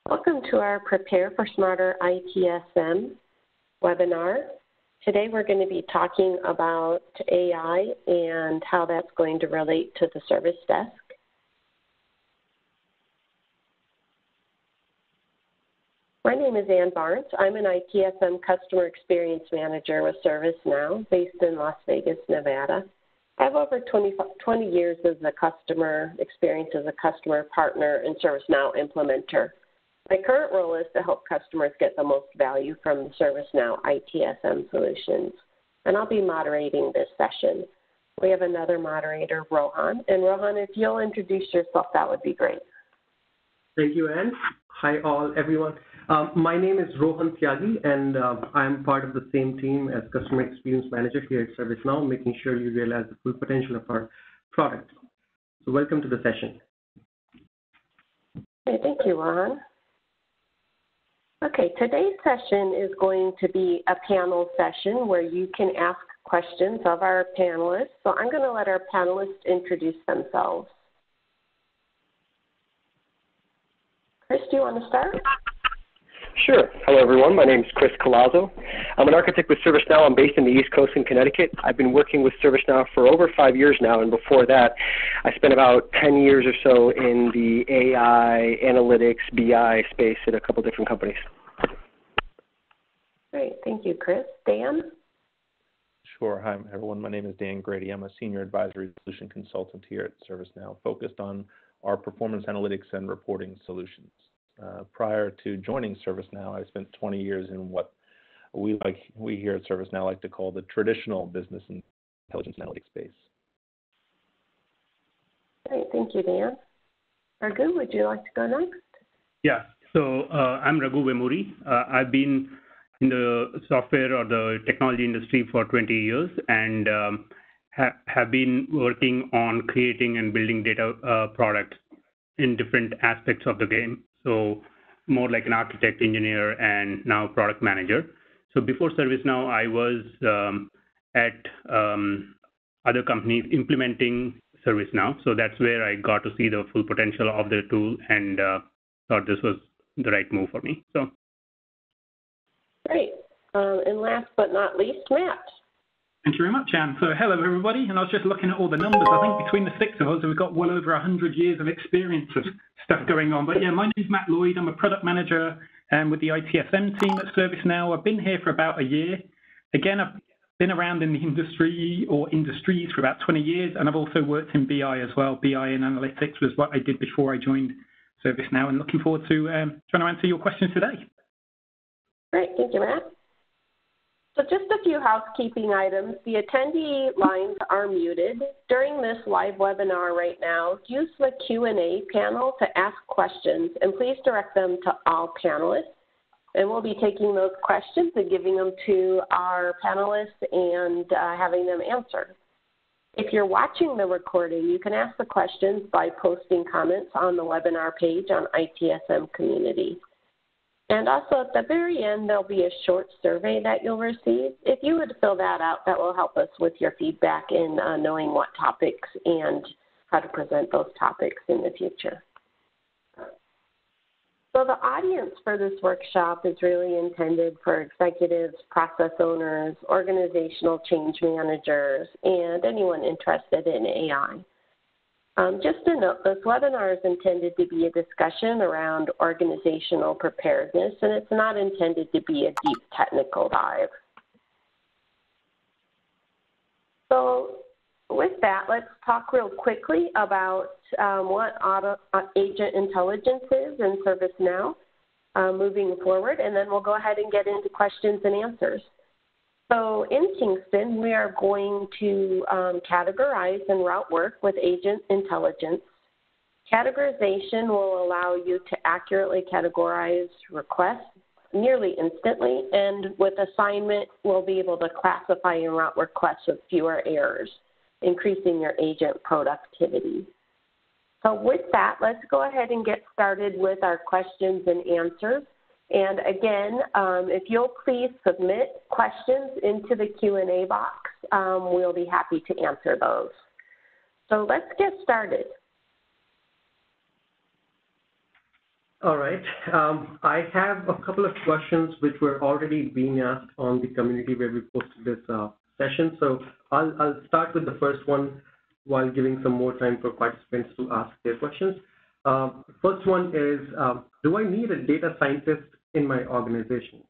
Welcome to our Prepare for Smarter ITSM webinar. Today we're going to be talking about AI and how that's going to relate to the service desk. My name is Ann Barnes. I'm an ITSM Customer Experience Manager with ServiceNow based in Las Vegas, Nevada. I have over 20 years as a customer experience as a customer partner and ServiceNow implementer. My current role is to help customers get the most value from the ServiceNow ITSM solutions, and I'll be moderating this session. We have another moderator, Rohan, and Rohan, if you'll introduce yourself, that would be great. Thank you, Ann. Hi, everyone. My name is Rohan Tyagi, and I'm part of the same team as Customer Experience Manager here at ServiceNow, making sure you realize the full potential of our product. So welcome to the session. Okay, thank you, Rohan. Okay, today's session is going to be a panel session where you can ask questions of our panelists. So I'm going to let our panelists introduce themselves. Chris, do you want to start? Sure. Hello, everyone. My name is Chris Colazzo. I'm an architect with ServiceNow. I'm based in the East Coast in Connecticut. I've been working with ServiceNow for over 5 years now, and before that, I spent about 10 years or so in the AI, analytics, BI space at a couple different companies. Great. Thank you, Chris. Dan? Sure. Hi, everyone. My name is Dan Grady. I'm a Senior Advisory Solution Consultant here at ServiceNow, focused on our performance analytics and reporting solutions. Prior to joining ServiceNow, I spent 20 years in what we here at ServiceNow like to call the traditional business intelligence analytics space. Great, thank you, Dan. Raghu, would you like to go next? Yeah, so I'm Raghu Vemuri. I've been in the software or the technology industry for 20 years and have been working on creating and building data products in different aspects of the game. So more like an architect, engineer, and now product manager. So before ServiceNow, I was at other companies implementing ServiceNow. So that's where I got to see the full potential of the tool and thought this was the right move for me. So. Great. And last but not least, Matt. Thank you very much, Anne. So hello, everybody. And I was just looking at all the numbers. I think between the six of us, we've got well over 100 years of experience of stuff going on. But yeah, my name is Matt Lloyd. I'm a product manager with the ITSM team at ServiceNow. I've been here for about a year. Again, I've been around in the industry or industries for about 20 years. And I've also worked in BI as well. BI and analytics was what I did before I joined ServiceNow. And looking forward to trying to answer your questions today. Great. Thank you, Matt. So just a few housekeeping items. The attendee lines are muted. During this live webinar right now, use the Q&A panel to ask questions, and please direct them to all panelists. And we'll be taking those questions and giving them to our panelists and having them answer. If you're watching the recording, you can ask the questions by posting comments on the webinar page on ITSM Community. And also at the very end, there'll be a short survey that you'll receive. If you would fill that out, that will help us with your feedback in knowing what topics and how to present those topics in the future. So the audience for this workshop is really intended for executives, process owners, organizational change managers, and anyone interested in AI. Just to note, this webinar is intended to be a discussion around organizational preparedness, and it's not intended to be a deep technical dive. So with that, let's talk real quickly about what Agent Intelligence is in ServiceNow moving forward, and then we'll go ahead and get into questions and answers. So in Kingston, we are going to categorize and route work with Agent Intelligence. Categorization will allow you to accurately categorize requests nearly instantly, and with assignment, we'll be able to classify and route requests with fewer errors, increasing your agent productivity. So with that, let's go ahead and get started with our questions and answers. And again, if you'll please submit questions into the Q&A box, we'll be happy to answer those. So let's get started. All right. I have a couple of questions which were already being asked on the community where we posted this session. So I'll start with the first one while giving some more time for participants to ask their questions. First one is, do I need a data scientist in my organization?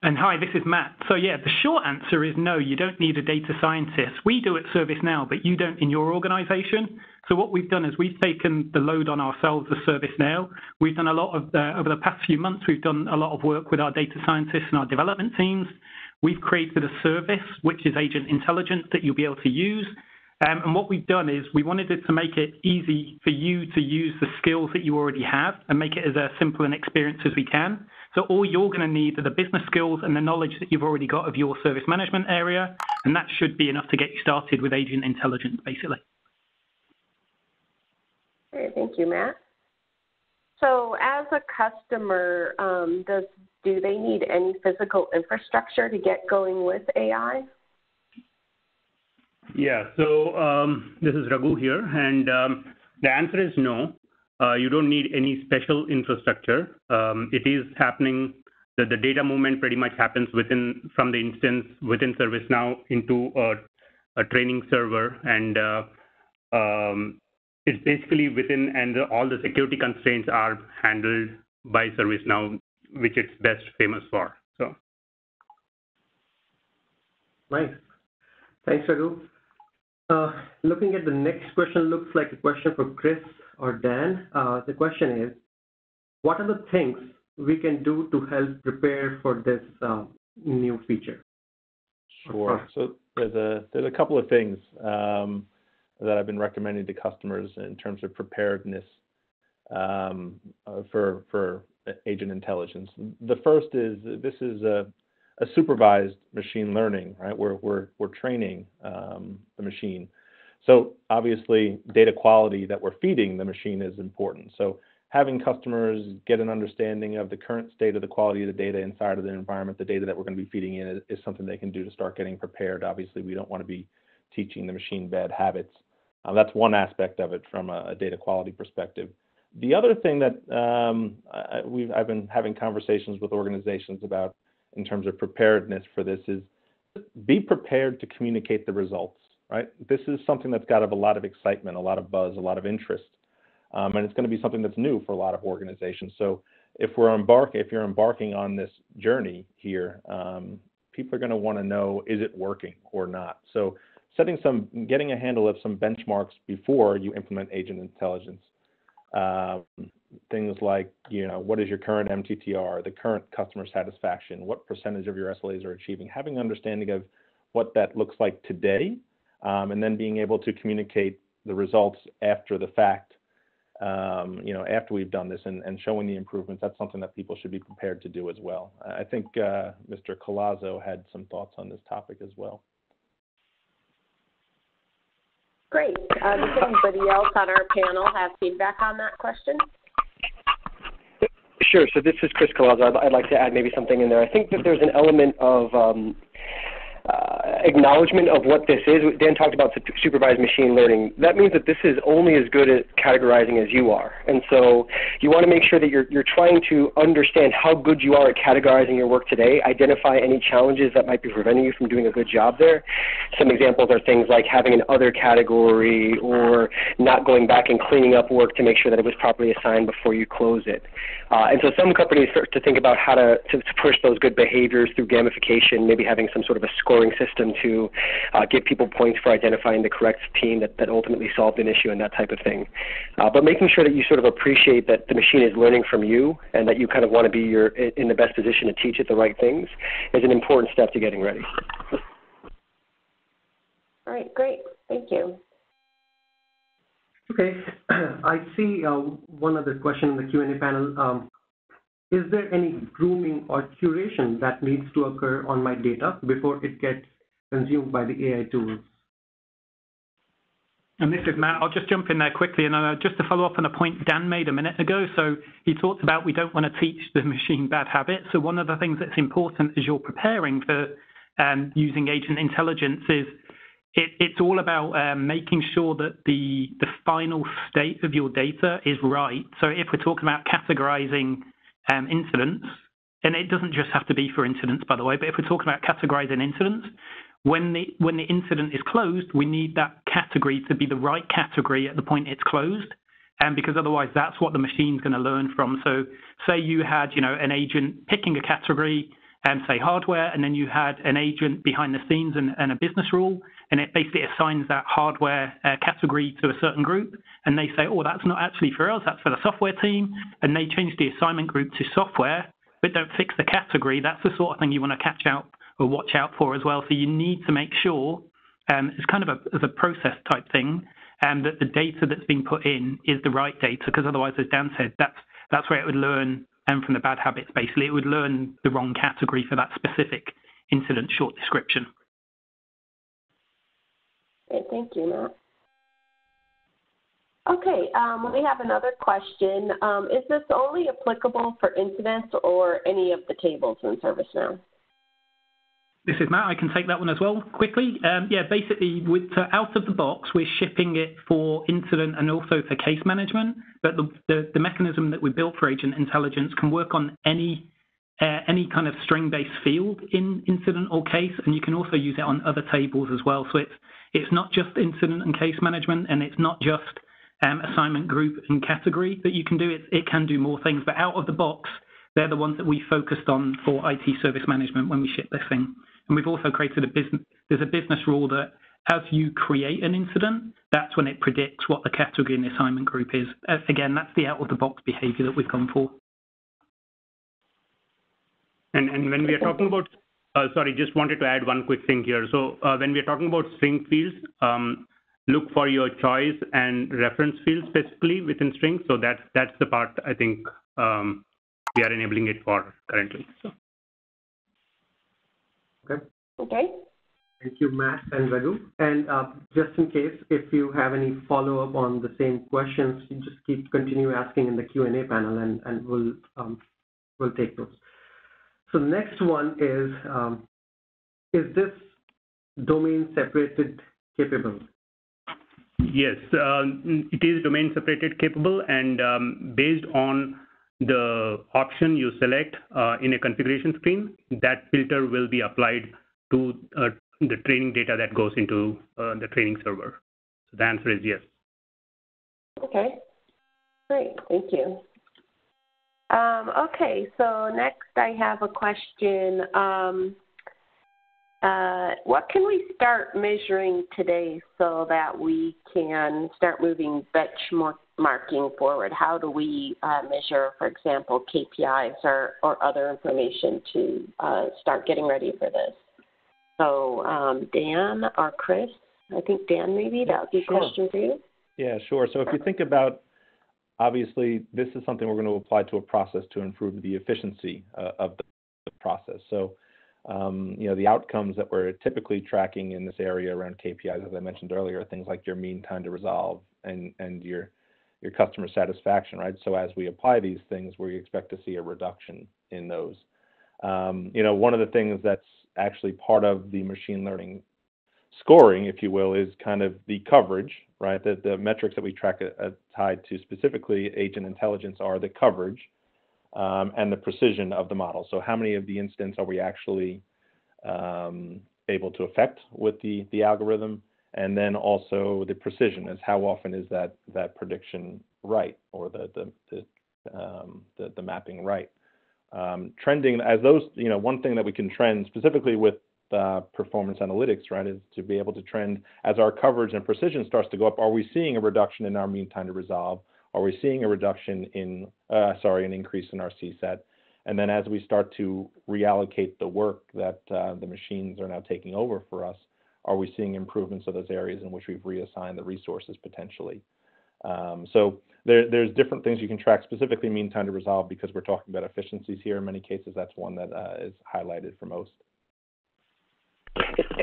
And hi, this is Matt. So yeah, the short answer is no, you don't need a data scientist. We do at ServiceNow, but you don't in your organization. So what we've done is we've taken the load on ourselves as ServiceNow. We've done a lot of, over the past few months, we've done a lot of work with our data scientists and our development teams. We've created a service, which is Agent Intelligence, that you'll be able to use. And what we've done is we wanted it to make it easy for you to use the skills that you already have and make it as simple an experience as we can. So all you're going to need are the business skills and the knowledge that you've already got of your service management area, and that should be enough to get you started with Agent Intelligence, basically. Great, thank you, Matt. So as a customer, do they need any physical infrastructure to get going with AI? Yeah, so this is Raghu here, and the answer is no. You don't need any special infrastructure. It is happening, the data movement pretty much happens from the instance within ServiceNow into a training server, and it's basically within, and all the security constraints are handled by ServiceNow, which it's best famous for. So. Nice. Thanks, Raghu. Looking at the next question, looks like a question for Chris or Dan. The question is, what are the things we can do to help prepare for this new feature? Sure. So there's a couple of things that I've been recommending to customers in terms of preparedness for Agent Intelligence. The first is this is a supervised machine learning, right? We're training the machine. So obviously, data quality that we're feeding the machine is important. So having customers get an understanding of the current state of the quality of the data inside of the environment, the data that we're going to be feeding in is something they can do to start getting prepared. Obviously, we don't want to be teaching the machine bad habits. That's one aspect of it from a data quality perspective. The other thing that I've been having conversations with organizations about in terms of preparedness for this is be prepared to communicate the results, right? This is something that's got a lot of excitement, a lot of buzz, a lot of interest, and it's going to be something that's new for a lot of organizations. So if you're embarking on this journey here, people are going to want to know, is it working or not? So getting a handle of some benchmarks before you implement Agent Intelligence. Things like, what is your current MTTR, the current customer satisfaction, what percentage of your SLAs are achieving, having an understanding of what that looks like today, and then being able to communicate the results after the fact, after we've done this and showing the improvements. That's something that people should be prepared to do as well. I think Mr. Collazo had some thoughts on this topic as well. Great. Does anybody else on our panel have feedback on that question? Sure. So this is Chris Collazo. I'd like to add maybe something in there. I think that there's an element of acknowledgement of what this is. Dan talked about supervised machine learning. That means that this is only as good at categorizing as you are. And so you want to make sure that you're trying to understand how good you are at categorizing your work today, identify any challenges that might be preventing you from doing a good job there. Some examples are things like having an other category or not going back and cleaning up work to make sure that it was properly assigned before you close it. And so some companies start to think about how to push those good behaviors through gamification, maybe having some sort of a scoring system to give people points for identifying the correct team that ultimately solved an issue and that type of thing. But making sure that you sort of appreciate that the machine is learning from you and that you kind of want to be in the best position to teach it the right things is an important step to getting ready. All right, great. Thank you. Okay, I see one other question in the Q&A panel. Is there any grooming or curation that needs to occur on my data before it gets consumed by the AI tools? And this is Matt. I'll just jump in there quickly. And just to follow up on a point Dan made a minute ago. So he talked about we don't want to teach the machine bad habits. So one of the things that's important as you're preparing for using Agent Intelligence is it's all about making sure that the final state of your data is right. So if we're talking about categorizing incidents, and it doesn't just have to be for incidents, by the way, but if we're talking about categorizing incidents, when the incident is closed, we need that category to be the right category at the point it's closed, because otherwise that's what the machine's going to learn from. So say you had, an agent picking a category, say hardware, and then you had an agent behind the scenes and a business rule, and it basically assigns that hardware category to a certain group, and they say, oh, that's not actually for us, that's for the software team, and they change the assignment group to software, but don't fix the category. That's the sort of thing you want to catch out or watch out for as well. So you need to make sure, it's kind of as a process type thing, that the data that's being put in is the right data, because otherwise, as Dan said, that's where it would learn from the bad habits, basically. It would learn the wrong category for that specific incident short description. Okay, thank you, Matt. Okay, we have another question. Is this only applicable for incidents or any of the tables in ServiceNow? This is Matt. I can take that one as well quickly. Basically, out of the box, we're shipping it for incident and also for case management. But the mechanism that we built for Agent Intelligence can work on any kind of string-based field in incident or case, and you can also use it on other tables as well. So it's not just incident and case management, and it's not just assignment group and category that you can do. It can do more things, but out of the box, they're the ones that we focused on for IT service management when we ship this thing. And we've also created there's a business rule that as you create an incident, that's when it predicts what the category and the assignment group is. Again, that's the out-of-the-box behavior that we've gone for. And when we are talking about, just wanted to add one quick thing here. So when we are talking about string fields, look for your choice and reference fields specifically within strings. So that's the part I think we are enabling it for currently. So. Okay. Thank you, Matt and Raghu. And just in case, if you have any follow-up on the same questions, you just continue asking in the Q&A panel, and we'll take those. So the next one is this domain separated capable? Yes, it is domain separated capable, and based on the option you select in a configuration screen, that filter will be applied to the training data that goes into the training server. So the answer is yes. Okay, great, thank you. Okay, so next I have a question. What can we start measuring today so that we can start moving benchmarking forward? How do we measure, for example, KPIs or other information to start getting ready for this? So Dan or Chris, I think Dan maybe, that would be a question for you. Yeah, sure. So if you think about, obviously, this is something we're going to apply to a process to improve the efficiency of the process. So the outcomes that we're typically tracking in this area around KPIs, as I mentioned earlier, things like your mean time to resolve and your customer satisfaction, right? So as we apply these things, we expect to see a reduction in those. One of the things that's actually part of the machine learning scoring, if you will, is kind of the coverage, right? The metrics that we track tied to specifically Agent Intelligence are the coverage and the precision of the model. So how many of the incidents are we actually able to affect with the algorithm? And then also the precision is how often is that prediction right, or the mapping right. Trending as those, one thing that we can trend specifically with performance analytics, right, is to be able to trend as our coverage and precision starts to go up. Are we seeing a reduction in our mean time to resolve? Are we seeing a reduction in, an increase in our CSAT? And then as we start to reallocate the work that the machines are now taking over for us, are we seeing improvements of those areas in which we've reassigned the resources potentially? So there's different things you can track, specifically mean time to resolve, because we're talking about efficiencies here. In many cases, that's one that is highlighted for most.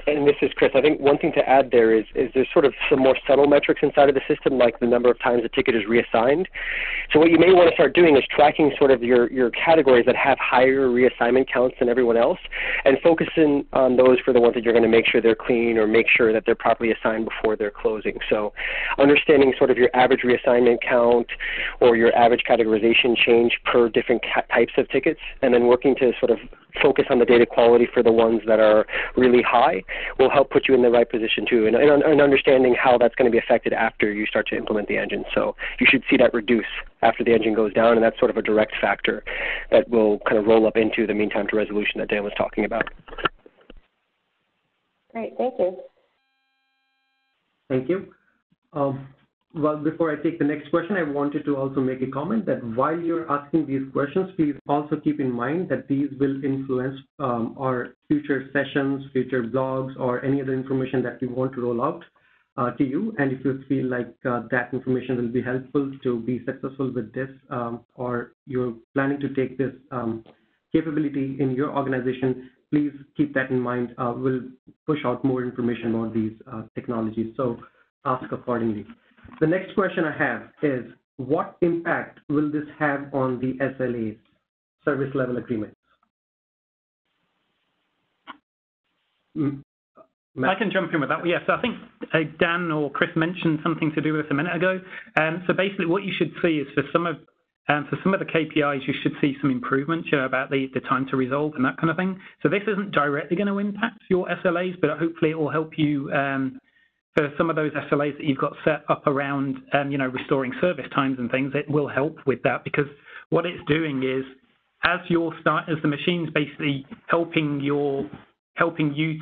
And this is Chris. I think one thing to add there is there's sort of some more subtle metrics inside of the system, like the number of times a ticket is reassigned. So what you may want to start doing is tracking sort of your categories that have higher reassignment counts than everyone else, and focusing on those for the ones that you're going to make sure they're clean or make sure that they're properly assigned before they're closing. So understanding sort of your average reassignment count or your average categorization change per different types of tickets, and then working to sort of focus on the data quality for the ones that are really high will help put you in the right position too, and understanding how that's going to be affected after you start to implement the engine. So you should see that reduce after the engine goes down, and that's sort of a direct factor that will kind of roll up into the mean time to resolution that Dan was talking about. Great, thank you. Thank you. Well, before I take the next question, I wanted to also make a comment that while you're asking these questions, please also keep in mind that these will influence our future sessions, future blogs, or any other information that we want to roll out to you. And if you feel like that information will be helpful to be successful with this, or you're planning to take this capability in your organization, please keep that in mind. We'll push out more information about these technologies, so ask accordingly. The next question I have is, what impact will this have on the SLAs, service level agreements? I can jump in with that. Yes, I think Dan or Chris mentioned something to do with this a minute ago. So basically what you should see is for some of the KPIs, you should see some improvements, about the time to resolve and that kind of thing. So this isn't directly going to impact your SLAs, but hopefully it will help you for some of those SLAs that you've got set up around, restoring service times and things. It will help with that, because what it's doing is, as the machine's basically helping you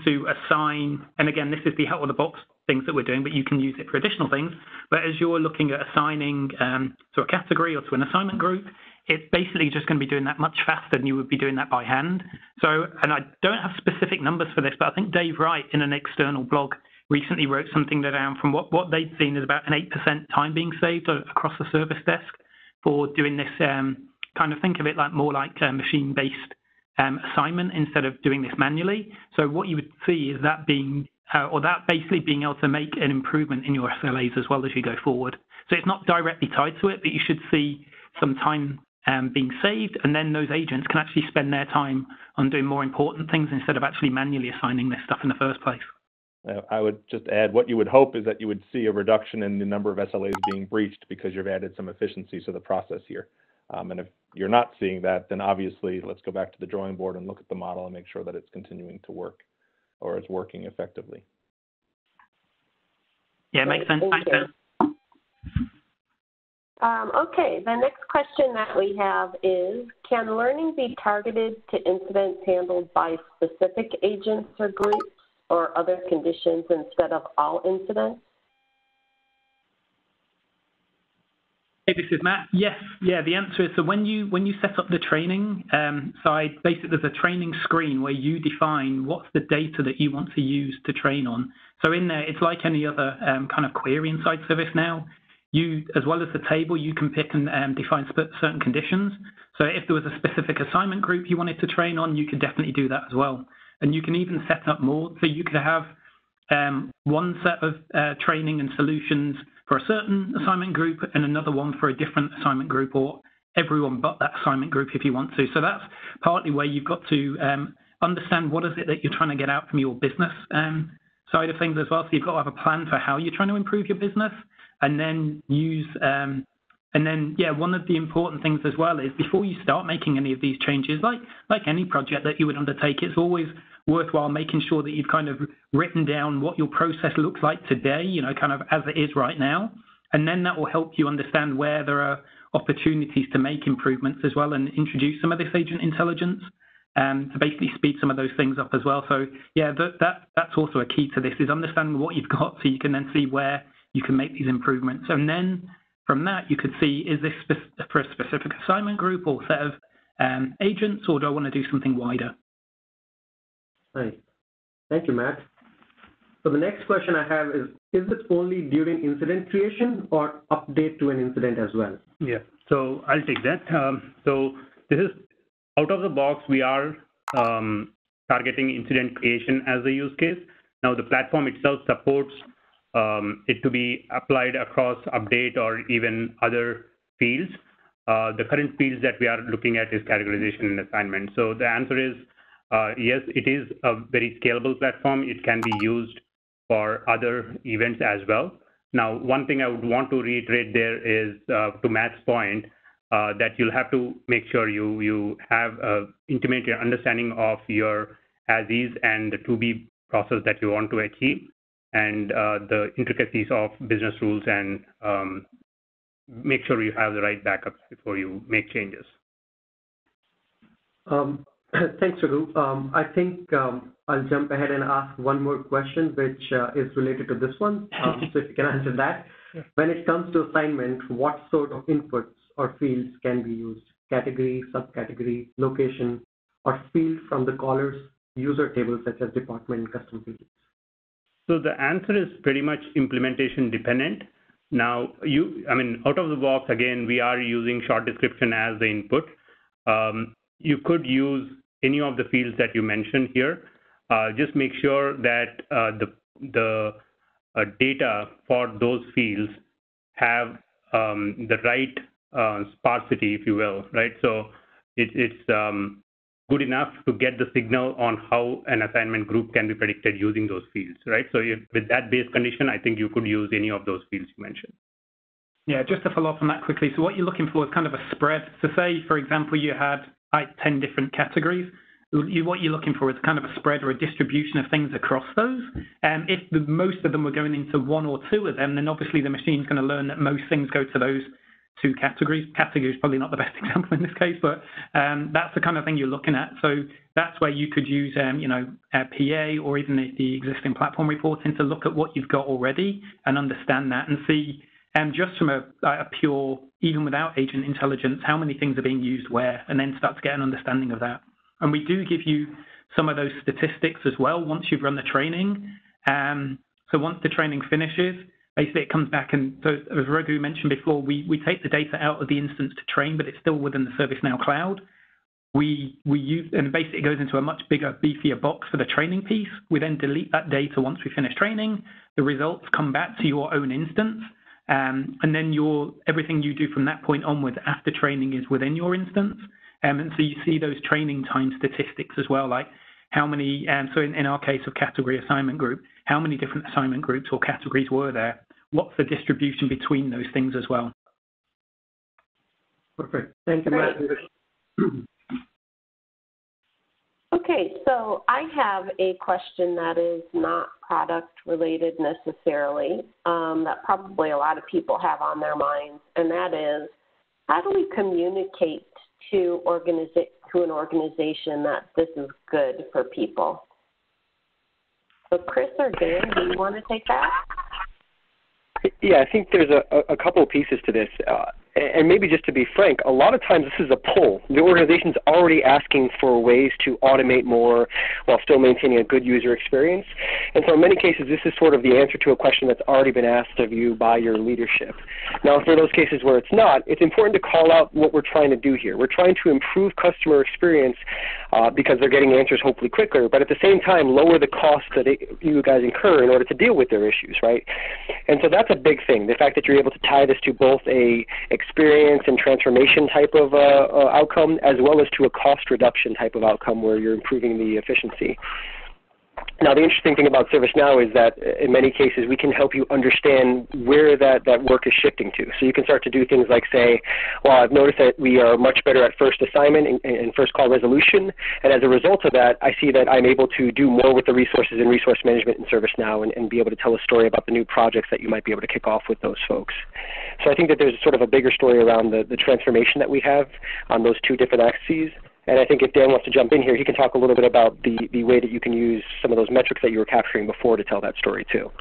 to assign, and again, this is the out of the box things that we're doing, but you can use it for additional things. But as you're looking at assigning to a category or to an assignment group, it's basically just going to be doing that much faster than you would be doing that by hand. So, and I don't have specific numbers for this, but I think Dave Wright in an external blog recently wrote something down from what they'd seen is about an 8% time being saved across the service desk for doing this kind of, think of it like more like a machine-based assignment instead of doing this manually. So what you would see is that being, or that basically being able to make an improvement in your SLAs as well as you go forward. So it's not directly tied to it, but you should see some time being saved, and then those agents can actually spend their time on doing more important things instead of actually manually assigning this stuff in the first place. I would just add, what you would hope is that you would see a reduction in the number of SLAs being breached because you've added some efficiency to the process here. And if you're not seeing that, then obviously let's go back to the drawing board and look at the model and make sure that it's continuing to work, or it's working effectively. Yeah, makes sense. Thanks, Dan. Okay, the next question that we have is, can learning be targeted to incidents handled by specific agents or groups or other conditions instead of all incidents? Hey, this is Matt. Yes, yeah, the answer is, so when you set up the training side, basically there's a training screen where you define what's the data that you want to use to train on. So in there, it's like any other kind of query inside ServiceNow. You, as well as the table, you can pick and define certain conditions. So if there was a specific assignment group you wanted to train on, you could definitely do that as well. And you can even set up more. So you could have one set of training and solutions for a certain assignment group and another one for a different assignment group, or everyone but that assignment group if you want to. So that's partly where you've got to understand what is it that you're trying to get out from your business side of things as well. So you've got to have a plan for how you're trying to improve your business, and then use one of the important things as well is, before you start making any of these changes, like any project that you would undertake, it's always worthwhile making sure that you've kind of written down what your process looks like today, kind of as it is right now. And then that will help you understand where there are opportunities to make improvements as well, and introduce some of this agent intelligence to basically speed some of those things up as well. So yeah, that's also a key to this, is understanding what you've got so you can then see where you can make these improvements. And then from that, you could see, is this for a specific assignment group or set of agents, or do I want to do something wider? Nice. Thank you, Matt. So the next question I have is this only during incident creation or update to an incident as well? Yeah, so I'll take that. So this is out of the box. We are targeting incident creation as a use case. Now, the platform itself supports it to be applied across update or even other fields. The current fields that we are looking at is categorization and assignment. So the answer is yes, it is a very scalable platform. It can be used for other events as well. Now, one thing I would want to reiterate there is to Matt's point, that you'll have to make sure you have an intimate understanding of your as-is and the to-be process that you want to achieve, and the intricacies of business rules, and make sure you have the right backups before you make changes. Thanks, Raghu. I think I'll jump ahead and ask one more question, which is related to this one. So if you can answer that. Yeah. When it comes to assignment, what sort of inputs or fields can be used? Category, subcategory, location, or field from the caller's user table, such as department and custom fields? So the answer is pretty much implementation dependent. Now, out of the box, again, we are using short description as the input. You could use any of the fields that you mentioned here. Just make sure that the data for those fields have the right sparsity, if you will, right? So it's good enough to get the signal on how an assignment group can be predicted using those fields, right? So with that base condition, I think you could use any of those fields you mentioned. Yeah, just to follow up on that quickly. So what you're looking for is kind of a spread. So say, for example, you had 10 different categories. What you're looking for is kind of a spread or a distribution of things across those. If most of them were going into one or two of them, then obviously the machine's going to learn that most things go to those two categories. Category is probably not the best example in this case, but that's the kind of thing you're looking at. So that's where you could use, PA or even the existing platform reporting to look at what you've got already and understand that and see, just from a pure, even without agent intelligence, how many things are being used where, and then start to get an understanding of that. And we do give you some of those statistics as well once you've run the training. So once the training finishes, basically it comes back, and so as Raghu mentioned before, we take the data out of the instance to train, but it's still within the ServiceNow cloud. We use, and basically it goes into a much bigger, beefier box for the training piece. We then delete that data once we finish training. The results come back to your own instance, and then everything you do from that point onwards after training is within your instance. And so you see those training time statistics as well, like how many, so in our case of category assignment group, how many different assignment groups or categories were there? What's the distribution between those things as well? Perfect. Thank you, Matt. Okay, so I have a question that is not product related necessarily, that probably a lot of people have on their minds, and that is, how do we communicate to an organization that this is good for people? So Chris or Dan, do you want to take that? Yeah, I think there's a couple of pieces to this. And maybe just to be frank, a lot of times this is a pull. The organization's already asking for ways to automate more while still maintaining a good user experience. And so in many cases, this is sort of the answer to a question that's already been asked of you by your leadership. Now, for those cases where it's not, it's important to call out what we're trying to do here. We're trying to improve customer experience because they're getting answers hopefully quicker, but at the same time, lower the cost that you guys incur in order to deal with their issues, right? And so that's a big thing, the fact that you're able to tie this to both a experience and transformation type of outcome, as well as to a cost reduction type of outcome where you're improving the efficiency. Now, the interesting thing about ServiceNow is that in many cases we can help you understand where that work is shifting to. So you can start to do things like say, well, I've noticed that we are much better at first assignment and first call resolution, and as a result of that, I see that I'm able to do more with the resources and resource management in ServiceNow and be able to tell a story about the new projects that you might be able to kick off with those folks. So I think that there's sort of a bigger story around the transformation that we have on those two different axes. And I think if Dan wants to jump in here, he can talk a little bit about the way that you can use some of those metrics that you were capturing before to tell that story too.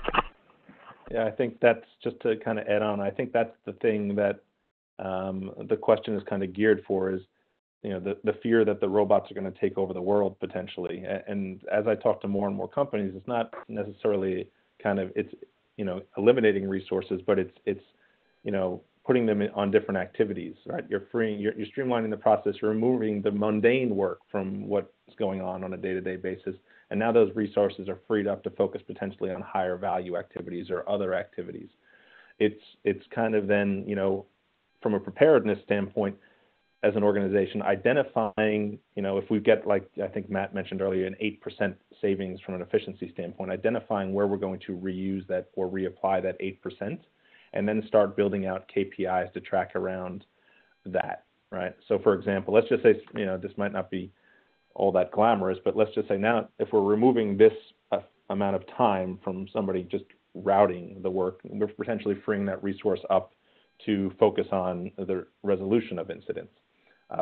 Yeah, I think that's just to kind of add on. I think that's the thing that the question is kind of geared for is, the fear that the robots are going to take over the world potentially. And as I talk to more and more companies, it's not necessarily it's eliminating resources, but it's putting them on different activities, right? You're streamlining the process, you're removing the mundane work from what's going on a day-to-day basis, And now those resources are freed up to focus potentially on higher value activities or other activities. It's kind of then, from a preparedness standpoint, as an organization, identifying, if we get, like I think Matt mentioned earlier, an 8% savings from an efficiency standpoint, identifying where we're going to reuse that or reapply that 8%, and then start building out KPIs to track around that, right? So for example, let's just say, this might not be all that glamorous, but let's just say now, if we're removing this amount of time from somebody just routing the work, we're potentially freeing that resource up to focus on the resolution of incidents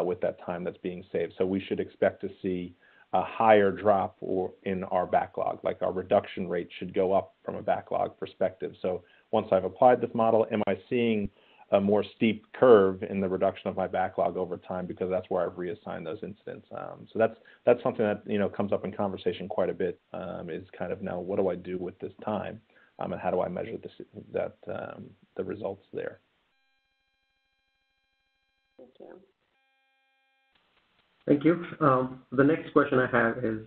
with that time that's being saved. So we should expect to see a higher drop in our backlog, like our reduction rate should go up from a backlog perspective. So once I've applied this model, am I seeing a more steep curve in the reduction of my backlog over time, because that's where I've reassigned those incidents. So that's something that comes up in conversation quite a bit, is kind of now what do I do with this time, and how do I measure the results there. Thank you. Thank you. The next question I have is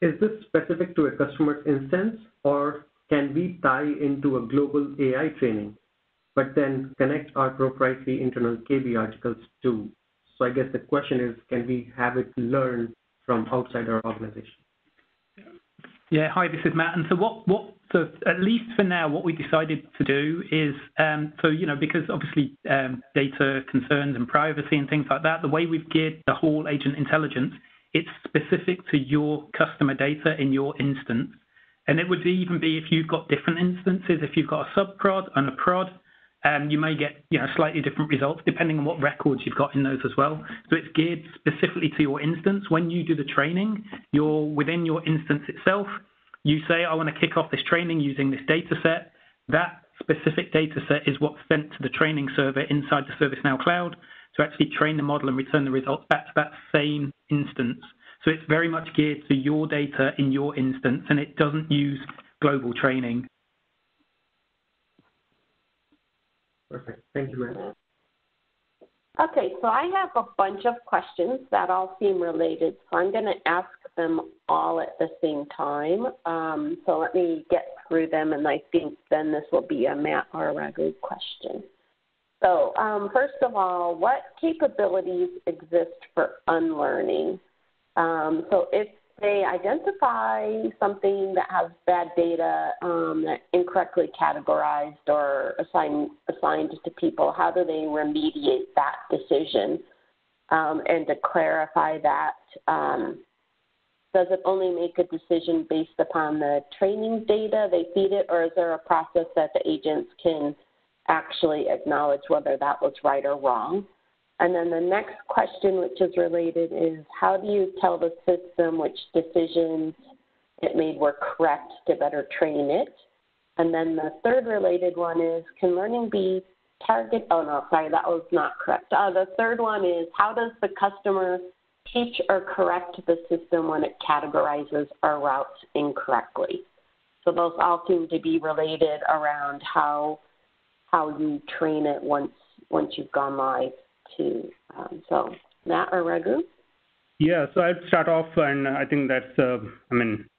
this specific to a customer's instance, or can we tie into a global AI training, but then connect our proprietary internal KB articles too? So I guess the question is, can we have it learn from outside our organization? Yeah, hi, this is Matt. And so at least for now, what we decided to do is, because obviously data concerns and privacy and things like that, the way we've geared the whole agent intelligence, it's specific to your customer data in your instance. And it would even be if you've got different instances, if you've got a sub-prod and a prod, you may get slightly different results depending on what records you've got in those as well. So it's geared specifically to your instance. When you do the training, you're within your instance itself. You say, I want to kick off this training using this data set. That specific data set is what's sent to the training server inside the ServiceNow cloud to actually train the model and return the results back to that same instance. So it's very much geared to your data in your instance, and it doesn't use global training. Perfect. Thank you, Matt. Okay, so I have a bunch of questions that all seem related, so I'm going to ask them all at the same time. So let me get through them, and I think then this will be a Matt or a Raghu question. So first of all, what capabilities exist for unlearning? So if they identify something that has bad data that incorrectly categorized or assigned to people, how do they remediate that decision? And to clarify that, does it only make a decision based upon the training data they feed it, or is there a process that the agents can actually acknowledge whether that was right or wrong? And then the next question, which is related, is how do you tell the system which decisions it made were correct to better train it? And then the third related one is, can learning be target? Oh, no, sorry, that was not correct. The third one is, how does the customer teach or correct the system when it categorizes or routes incorrectly? So those all seem to be related around how you train it once you've gone live. So Matt or Raghu? Yeah, so I'd start off, and I think that's, there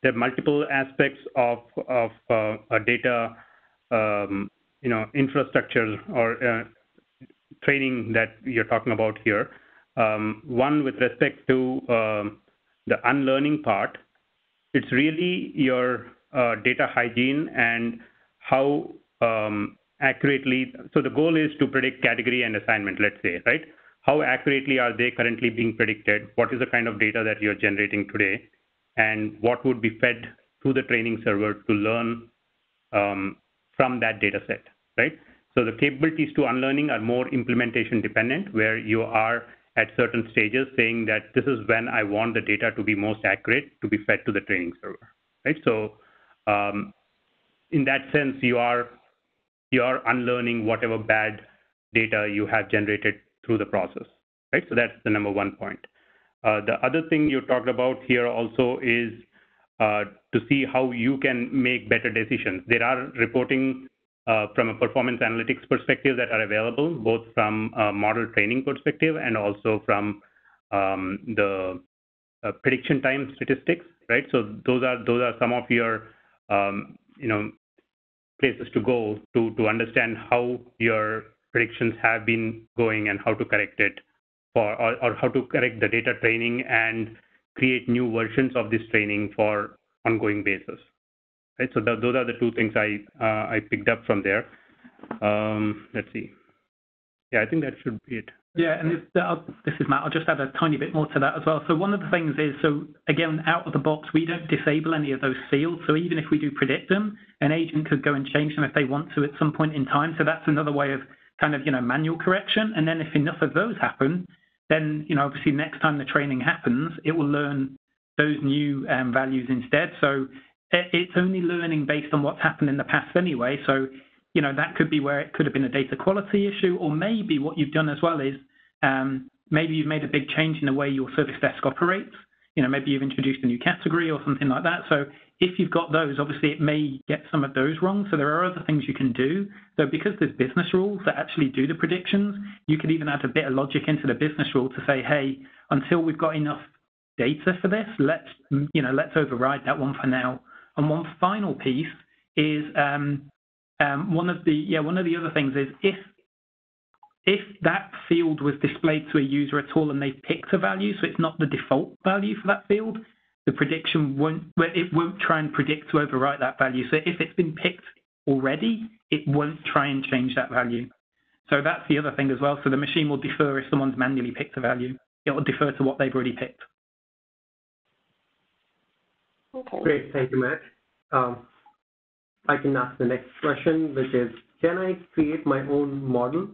are multiple aspects of a data, infrastructure or training that you're talking about here. One, with respect to the unlearning part, it's really your data hygiene and how accurately, so the goal is to predict category and assignment, let's say, right? How accurately are they currently being predicted? What is the kind of data that you're generating today? And what would be fed to the training server to learn from that data set, right? So the capabilities to unlearning are more implementation dependent, where you are at certain stages saying that this is when I want the data to be most accurate to be fed to the training server, right? So in that sense, you're unlearning whatever bad data you have generated through the process, right? So that's the number one point. The other thing you talked about here also is to see how you can make better decisions. There are reporting from a performance analytics perspective that are available, both from a model training perspective and also from the prediction time statistics. right? So those are some of your places to go to understand how your predictions have been going and how to correct it, or how to correct the data training and create new versions of this training for ongoing basis. Right. So those are the two things I picked up from there. Let's see. Yeah, I think that should be it. Yeah, and this is Matt. I'll just add a tiny bit more to that as well. So one of the things is, so again, out of the box, we don't disable any of those fields. So even if we do predict them, an agent could go and change them if they want to at some point in time. So that's another way of kind of, manual correction. And then if enough of those happen, then, obviously next time the training happens, it will learn those new values instead. So it's only learning based on what's happened in the past anyway. So, that could be where it could have been a data quality issue, or maybe what you've done as well is maybe you've made a big change in the way your service desk operates. Maybe you've introduced a new category or something like that. So if you've got those, obviously it may get some of those wrong. So there are other things you can do. So because there's business rules that actually do the predictions, you could even add a bit of logic into the business rule to say, hey, until we've got enough data for this, let's override that one for now. And one final piece is one of the other things is if that field was displayed to a user at all and they picked a value, so it's not the default value for that field, the prediction won't try and predict to overwrite that value. So if it's been picked already, it won't try and change that value. So that's the other thing as well. So the machine will defer if someone's manually picked a value. It will defer to what they've already picked. Okay. Great, thank you, Matt. I can ask the next question, which is, can I create my own model?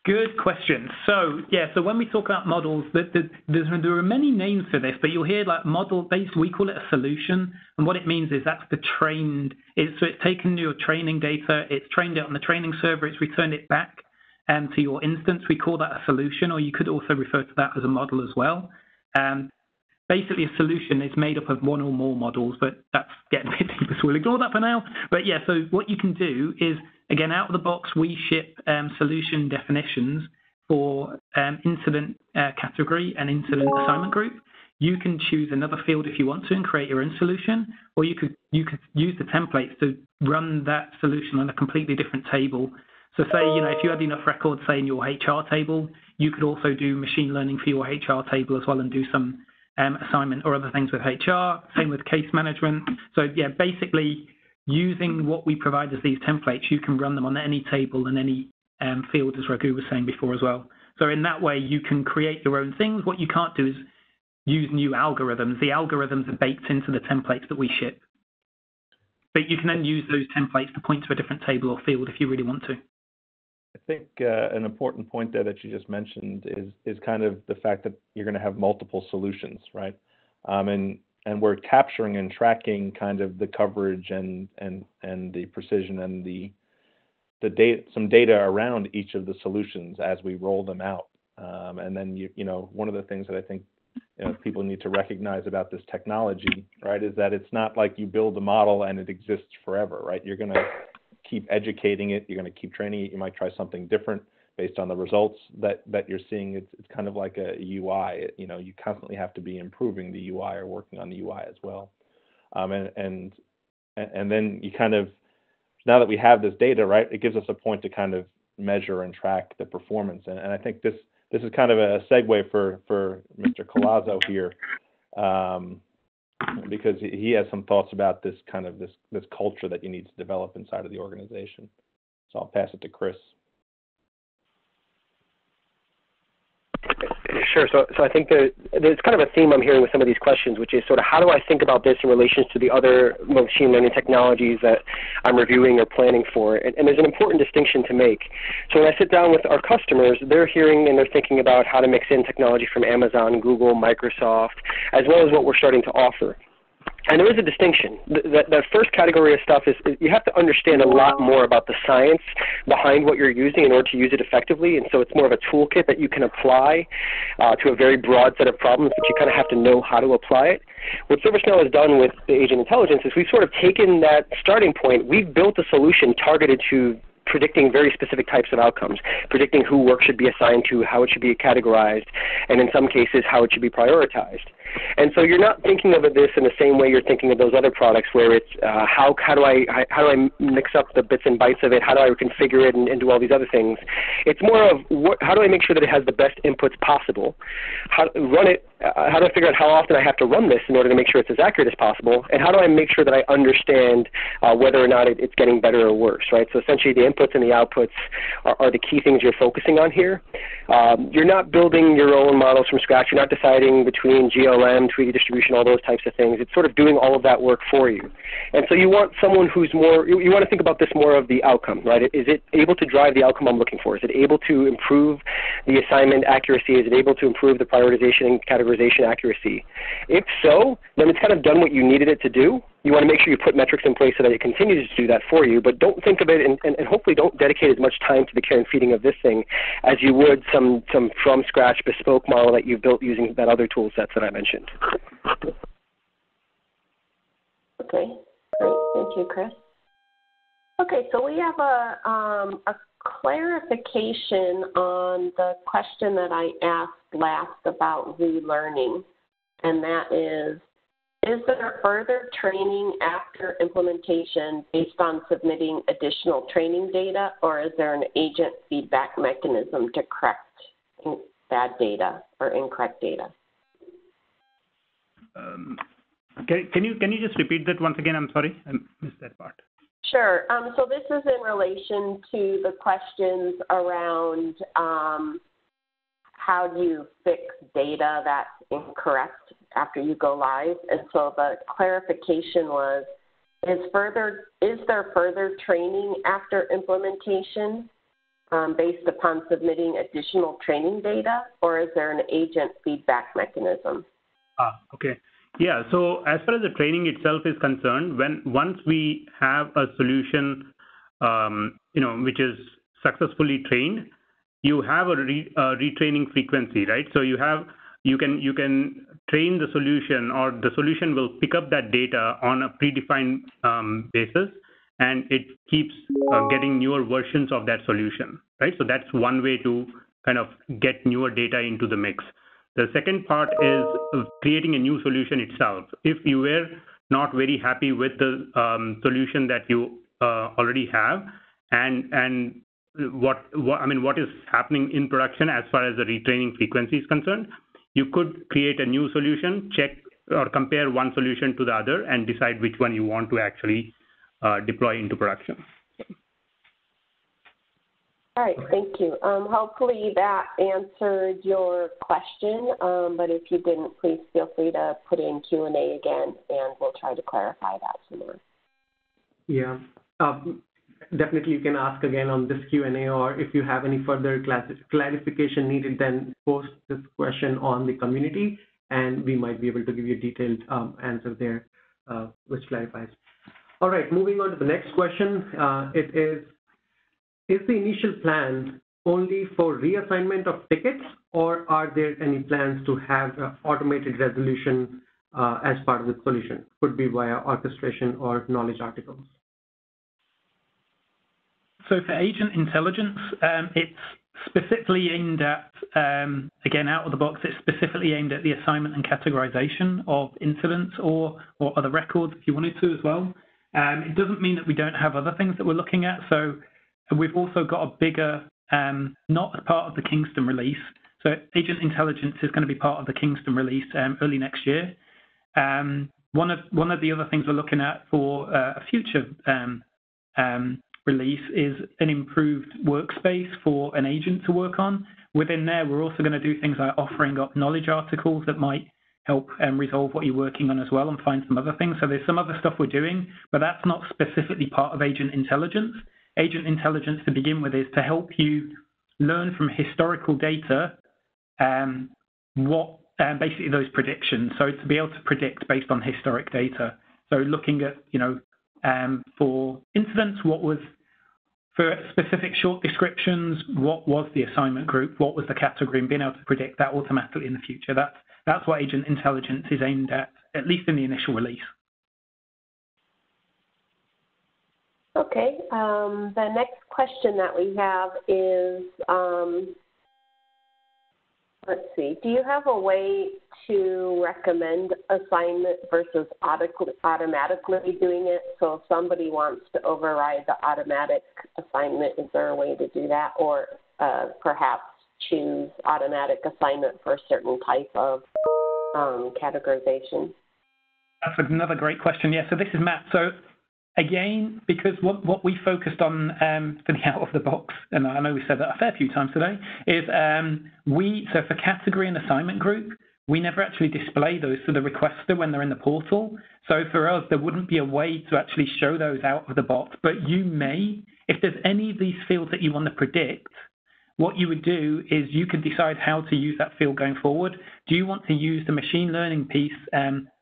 Good question. So when we talk about models, there are many names for this, but you'll hear like model-based, we call it a solution. And what it means is that's the trained, so it's taken your training data, it's trained it on the training server, it's returned it back to your instance. We call that a solution, or you could also refer to that as a model as well. Basically, a solution is made up of one or more models, but that's getting a bit deeper, so we'll ignore that for now. But yeah, so what you can do is, again, out of the box, we ship solution definitions for incident category and incident assignment group. You can choose another field if you want to and create your own solution, or you could use the templates to run that solution on a completely different table. So say, if you had enough records, say, in your HR table, you could also do machine learning for your HR table as well and do some assignment or other things with HR, same with case management. So yeah, basically using what we provide as these templates, you can run them on any table and any field, as Raghu was saying before as well. So in that way, you can create your own things. What you can't do is use new algorithms. The algorithms are baked into the templates that we ship. But you can then use those templates to point to a different table or field if you really want to. I think an important point there that you just mentioned is kind of the fact that you're going to have multiple solutions, right? And we're capturing and tracking kind of the coverage and the precision and the data, some data around each of the solutions as we roll them out. And then one of the things that I think people need to recognize about this technology, right, is that it's not like you build a model and it exists forever, right? You're going to keep educating it, you're going to keep training it, you might try something different based on the results that you're seeing. It's kind of like a UI. You constantly have to be improving the UI or working on the UI as well. And then you kind of, now that we have this data, right, it gives us a point to kind of measure and track the performance. And I think this is kind of a segue for Mr. Collazo here, because he has some thoughts about this kind of this culture that you need to develop inside of the organization. So I'll pass it to Chris. Sure. So I think there's kind of a theme I'm hearing with some of these questions, which is sort of how do I think about this in relation to the other machine learning technologies that I'm reviewing or planning for? And there's an important distinction to make. So when I sit down with our customers, they're hearing and they're thinking about how to mix in technology from Amazon, Google, Microsoft, as well as what we're starting to offer. And there is a distinction. The first category of stuff is you have to understand a lot more about the science behind what you're using in order to use it effectively. And so it's more of a toolkit that you can apply to a very broad set of problems, but you kind of have to know how to apply it. What ServiceNow has done with the Agent Intelligence is we've sort of taken that starting point. We've built a solution targeted to predicting very specific types of outcomes, predicting who work should be assigned to, how it should be categorized, and in some cases, how it should be prioritized. And so you're not thinking of this in the same way you're thinking of those other products where it's how do I mix up the bits and bytes of it, how do I configure it and do all these other things. It's more of how do I make sure that it has the best inputs possible, how do I figure out how often I have to run this in order to make sure it's as accurate as possible, and how do I make sure that I understand whether or not it's getting better or worse, right? So essentially the inputs and the outputs are the key things you're focusing on here. You're not building your own models from scratch. You're not deciding between GLM, 3D distribution, all those types of things. It's sort of doing all of that work for you. And so you want someone who's more, you want to think about this more of the outcome, right? Is it able to drive the outcome I'm looking for? Is it able to improve the assignment accuracy? Is it able to improve the prioritization and categorization accuracy? If so, then it's kind of done what you needed it to do. You want to make sure you put metrics in place so that it continues to do that for you, but don't think of it and hopefully don't dedicate as much time to the care and feeding of this thing as you would some from scratch bespoke model that you've built using that other tool sets that I mentioned. Okay, great. Thank you, Chris. Okay, so we have a clarification on the question that I asked last about relearning, and that is there further training after implementation based on submitting additional training data, or is there an agent feedback mechanism to correct bad data or incorrect data? Can you just repeat that once again? I'm sorry, I missed that part. Sure. So this is in relation to the questions around how do you fix data that's incorrect after you go live. And so the clarification was, is there further training after implementation based upon submitting additional training data, or is there an agent feedback mechanism? Okay. Yeah, so as far as the training itself is concerned, once we have a solution, which is successfully trained, you have a retraining frequency, right? So you can train the solution, or the solution will pick up that data on a predefined basis, and it keeps getting newer versions of that solution, right? So that's one way to kind of get newer data into the mix. The second part is creating a new solution itself. If you were not very happy with the solution that you already have, and what is happening in production as far as the retraining frequency is concerned, you could create a new solution, check or compare one solution to the other, and decide which one you want to actually deploy into production. All right, thank you. Hopefully that answered your question, but if you didn't, please feel free to put in Q&A again, and we'll try to clarify that some more. Yeah, definitely you can ask again on this Q&A, or if you have any further clarification needed, then post this question on the community, and we might be able to give you a detailed answer there, which clarifies. All right, moving on to the next question. It is the initial plan only for reassignment of tickets, or are there any plans to have automated resolution as part of the solution? Could be via orchestration or knowledge articles. So for Agent Intelligence, it's specifically aimed at, again, out of the box, it's specifically aimed at the assignment and categorization of incidents or other records if you wanted to as well. It doesn't mean that we don't have other things that we're looking at. So we've also got a bigger, not as part of the Kingston release. So Agent Intelligence is going to be part of the Kingston release early next year. One of the other things we're looking at for a future release is an improved workspace for an agent to work on. Within there, we're also going to do things like offering up knowledge articles that might help resolve what you're working on as well, and find some other things. So there's some other stuff we're doing, but that's not specifically part of Agent Intelligence. Agent Intelligence, to begin with, is to help you learn from historical data basically those predictions. So to be able to predict based on historic data. So looking at, for incidents, what was, for specific short descriptions, what was the assignment group, what was the category, and being able to predict that automatically in the future. That's what Agent Intelligence is aimed at least in the initial release. Okay, the next question that we have is, let's see, do you have a way to recommend assignment versus automatically doing it? So if somebody wants to override the automatic assignment, is there a way to do that? Or perhaps choose automatic assignment for a certain type of categorization? That's another great question. Yeah, so this is Matt. So again, because what we focused on for the out of the box, and I know we said that a fair few times today, is so for category and assignment group, we never actually display those to the requester when they're in the portal. So for us, there wouldn't be a way to actually show those out of the box, but you may, if there's any of these fields that you want to predict, what you would do is you could decide how to use that field going forward. Do you want to use the machine learning piece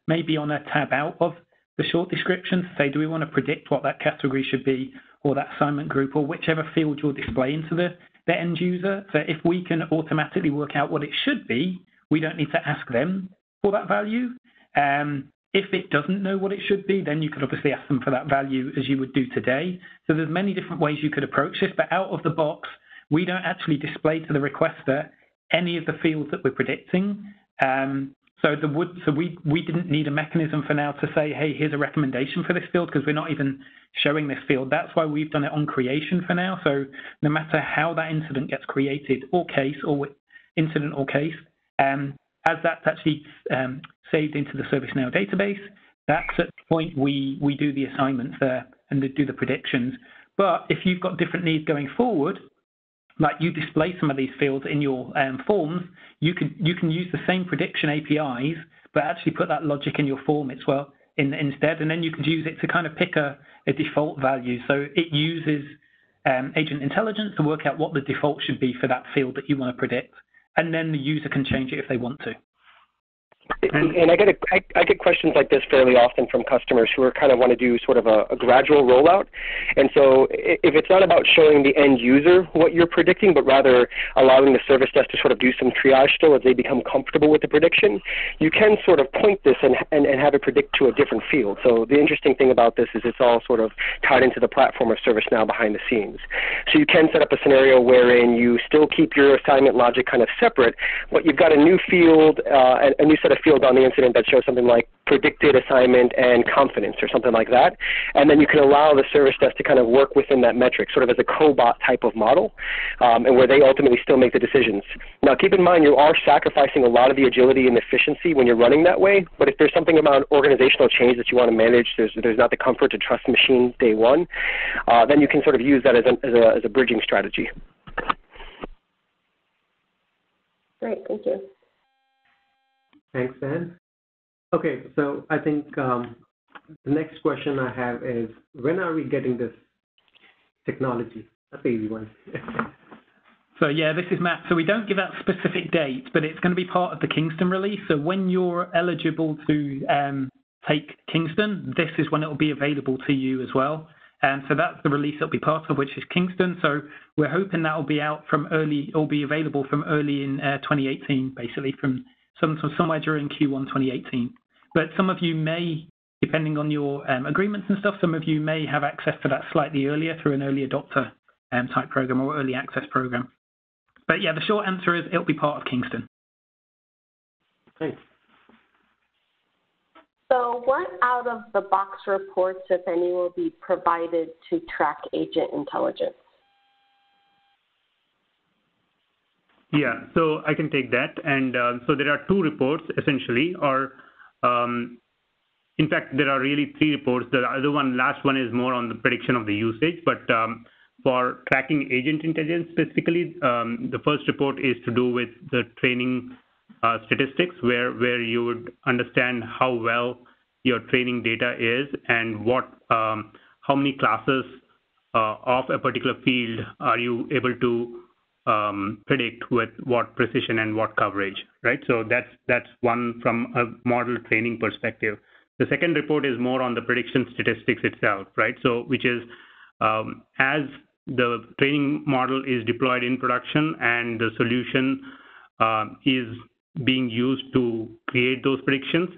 maybe on a tab out of the short description to say, do we want to predict what that category should be, or that assignment group, or whichever field you're displaying to the end user? So if we can automatically work out what it should be, we don't need to ask them for that value. If it doesn't know what it should be, then you could obviously ask them for that value as you would do today. So there's many different ways you could approach this, but out of the box, we don't actually display to the requester any of the fields that we're predicting. So we didn't need a mechanism for now to say, hey, here's a recommendation for this field, because we're not even showing this field. That's why we've done it on creation for now. So no matter how that incident gets created, or case, or incident or case, as that's actually saved into the ServiceNow database, that's at the point we do the assignments there and do the predictions. But if you've got different needs going forward, like you display some of these fields in your forms, you can use the same prediction APIs, but actually put that logic in your form as well instead, and then you could use it to kind of pick a default value. So it uses Agent Intelligence to work out what the default should be for that field that you want to predict, and then the user can change it if they want to. And I get questions like this fairly often from customers who are kind of want to do sort of a gradual rollout. And so if it's not about showing the end user what you're predicting, but rather allowing the service desk to sort of do some triage still as they become comfortable with the prediction, you can sort of point this and have it predict to a different field. So the interesting thing about this is it's all sort of tied into the platform of ServiceNow behind the scenes. So you can set up a scenario wherein you still keep your assignment logic kind of separate, but you've got a new field, a new set of field on the incident that shows something like predicted assignment and confidence or something like that. And then you can allow the service desk to kind of work within that metric, sort of as a cobot type of model, and where they ultimately still make the decisions. Now, keep in mind, you are sacrificing a lot of the agility and efficiency when you're running that way, but if there's something about organizational change that you want to manage, there's not the comfort to trust machine day one, then you can sort of use that as a bridging strategy. Great, thank you. Thanks, Dan. Okay, so I think the next question I have is, when are we getting this technology? That's an easy one. So yeah, this is Matt. So we don't give out specific dates, but it's going to be part of the Kingston release. So when you're eligible to take Kingston, this is when it will be available to you as well. And so that's the release it'll be part of, which is Kingston. So we're hoping that will be out from early, or be available from early in 2018, basically from somewhere during Q1 2018. But some of you may, depending on your agreements and stuff, some of you may have access to that slightly earlier through an early adopter type program or early access program. But yeah, the short answer is it'll be part of Kingston. Thanks. So what out-of-the-box reports, if any, will be provided to track Agent Intelligence? Yeah, so I can take that. And so there are two reports, essentially, or in fact, there are really three reports. The other one, last one, is more on the prediction of the usage. But for tracking Agent Intelligence specifically, the first report is to do with the training statistics, where you would understand how well your training data is and what how many classes of a particular field are you able to predict with what precision and what coverage, right? So that's one from a model training perspective. The second report is more on the prediction statistics itself, right? So which is as the training model is deployed in production and the solution is being used to create those predictions,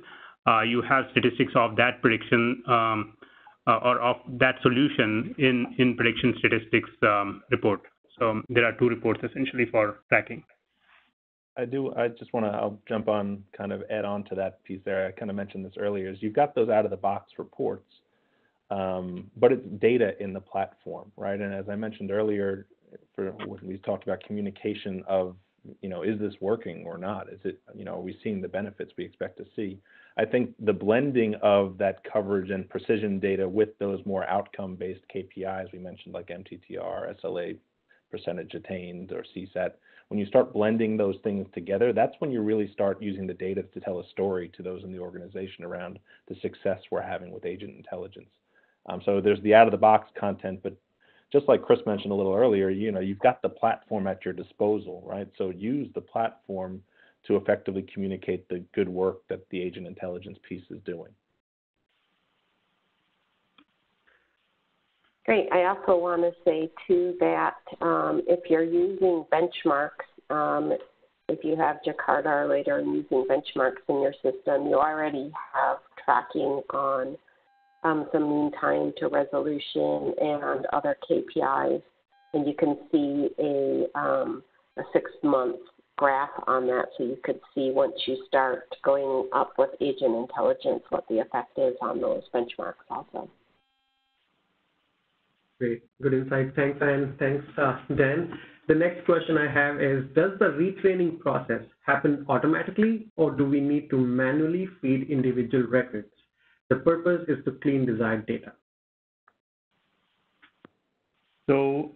you have statistics of that prediction or of that solution in prediction statistics report. So there are two reports essentially for tracking. I just want to, I'll jump on, kind of add on to that piece there. I kind of mentioned this earlier, is you've got those out-of-the-box reports, but it's data in the platform, right? And as I mentioned earlier, when we talked about communication of, is this working or not? Is it, are we seeing the benefits we expect to see? I think the blending of that coverage and precision data with those more outcome-based KPIs we mentioned, like MTTR, SLA, percentage attained, or CSAT, when you start blending those things together, that's when you really start using the data to tell a story to those in the organization around the success we're having with agent intelligence. So there's the out-of-the-box content, but just like Chris mentioned a little earlier, you've got the platform at your disposal, right? So use the platform to effectively communicate the good work that the agent intelligence piece is doing. Great. I also want to say, too, that if you're using benchmarks, if you have Jakarta or later using benchmarks in your system, you already have tracking on some mean time to resolution and other KPIs, and you can see a 6-month graph on that, so you could see once you start going up with agent intelligence what the effect is on those benchmarks also. Great. Good insight. Thanks, Anne. Thanks, Dan. The next question I have is, does the retraining process happen automatically, or do we need to manually feed individual records? The purpose is to clean desired data. So,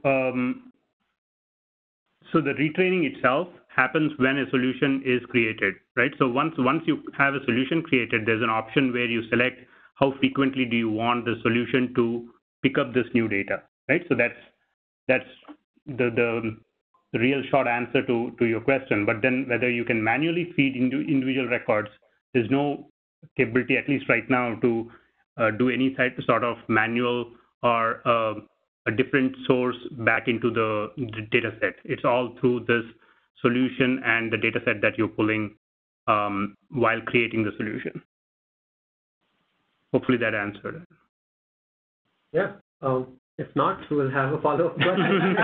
so the retraining itself happens when a solution is created, right? So once you have a solution created, there's an option where you select how frequently do you want the solution to pick up this new data, right? So that's the real short answer to your question. But then whether you can manually feed into individual records, there's no capability, at least right now, to do any sort of manual or a different source back into the data set. It's all through this solution and the data set that you're pulling while creating the solution. Hopefully that answered it. Yeah. If not, we'll have a follow-up question.